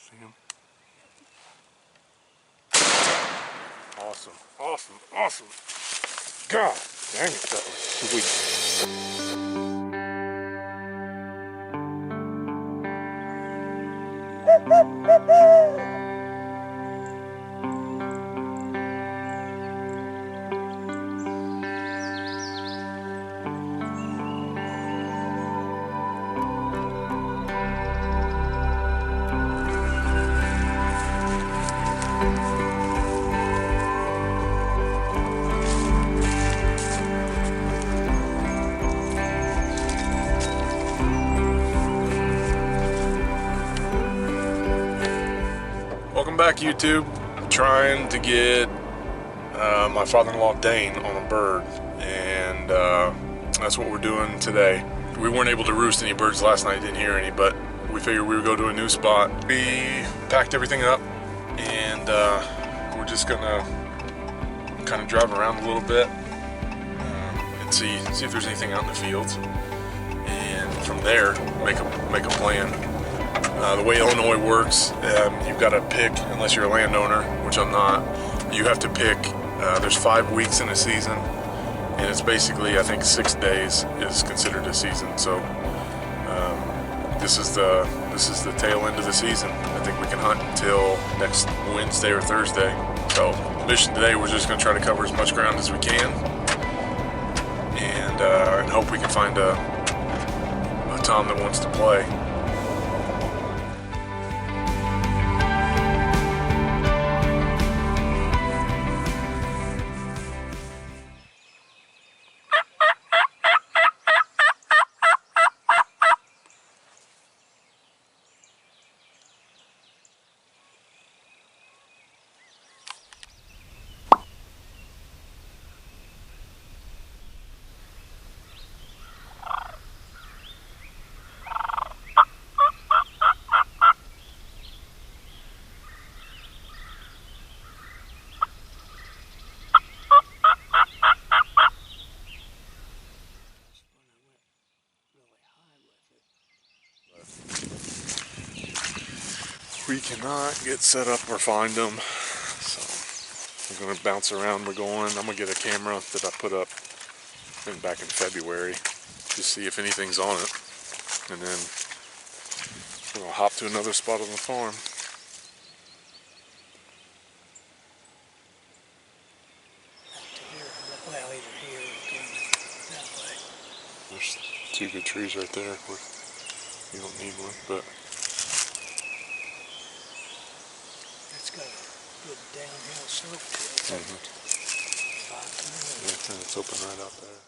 See him? Awesome, awesome, awesome. God dang it, that was sweet. Welcome back, YouTube. I'm trying to get my father-in-law Dane on a bird, and that's what we're doing today. We weren't able to roost any birds last night, didn't hear any, but we figured we would go to a new spot. We packed everything up, and we're just gonna kind of drive around a little bit and see if there's anything out in the fields, and from there make a plan. The way Illinois works, you've got to pick, unless you're a landowner, which I'm not, you have to pick, there's 5 weeks in a season, and it's basically, I think 6 days is considered a season. So this is the tail end of the season. I think we can hunt until next Wednesday or Thursday. So the mission today, we're just going to try to cover as much ground as we can, and hope we can find a tom that wants to play. We cannot get set up or find them, so we're going to bounce around. I'm going to get a camera that I put up back in February to see if anything's on it, and then we're going to hop to another spot on the farm. Well, either here or that way. There's 2 good trees right there. You don't need one, but it's got a good downhill slope to it. Yeah, it's open right out there.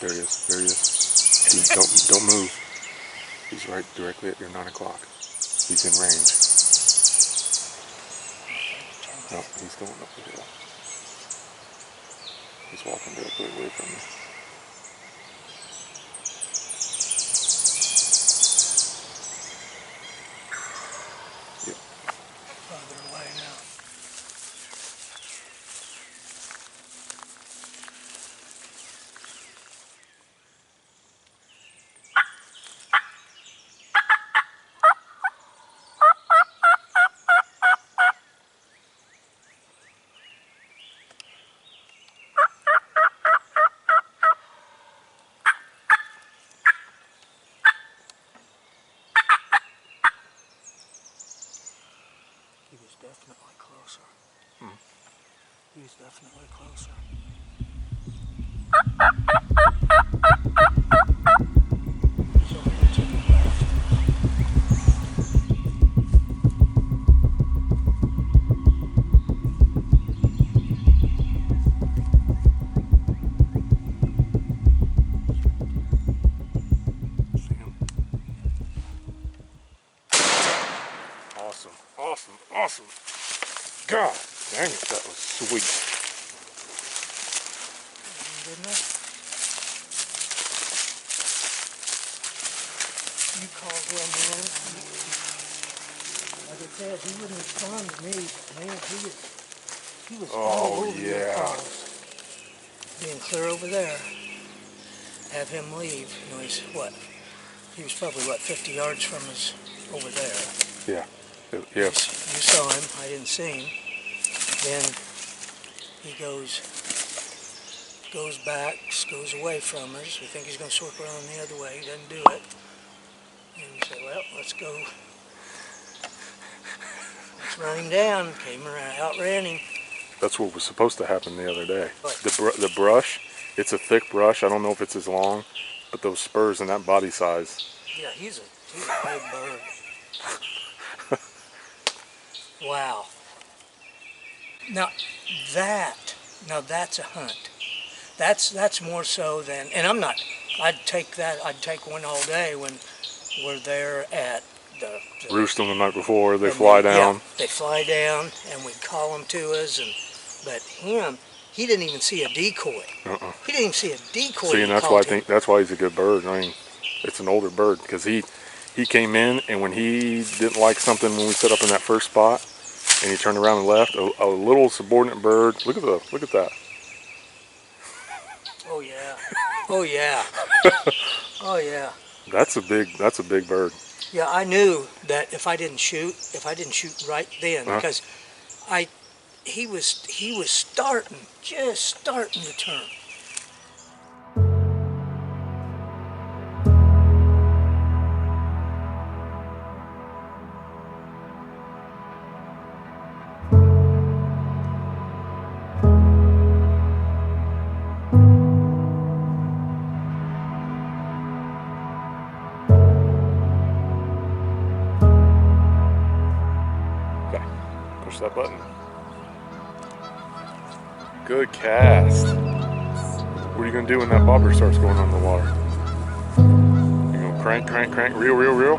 There he is. There he is. Don't move. He's right directly at your 9 o'clock. He's in range. No, he's going up the hill. He's walking directly away from you. Yep. Farther away now. definitely closer. Hmm. He's definitely closer. He's over here to the left. Awesome, awesome, awesome. God dang it, that was sweet. Didn't I? You called him in. Like I said, he wouldn't respond to me. Man, he was all Oh over your yeah. calls. Being clear over there. Have him leave. You know, he's what? He was probably, what, 50 yards from us over there. Yeah. Yeah. You saw him. I didn't see him. Then he goes back, goes away from us. We think he's going to circle around the other way. He doesn't do it. And we say, well, let's go. Let's run him down. Came around, outran him. That's what was supposed to happen the other day. What? The brush, it's a thick brush. I don't know if it's as long, but those spurs and that body size. Yeah, he's a big bird. Wow. Now that's a hunt. That's more so than, and I'd take one all day when we're there at the Roost them the night before, they fly down. Yeah, they fly down and we call them to us, but he didn't even see a decoy. He didn't even see a decoy. See, and that's why he's a good bird. I mean, it's an older bird because he came in, and when he didn't like something when we set up in that first spot, and he turned around and left, a little subordinate bird. Look at that. Oh yeah. Oh yeah. Oh yeah. That's a big bird. Yeah, I knew that if I didn't shoot right then, because he was just starting to turn. Okay, push that button. Good cast. What are you gonna do when that bobber starts going on the water? You gonna crank, reel?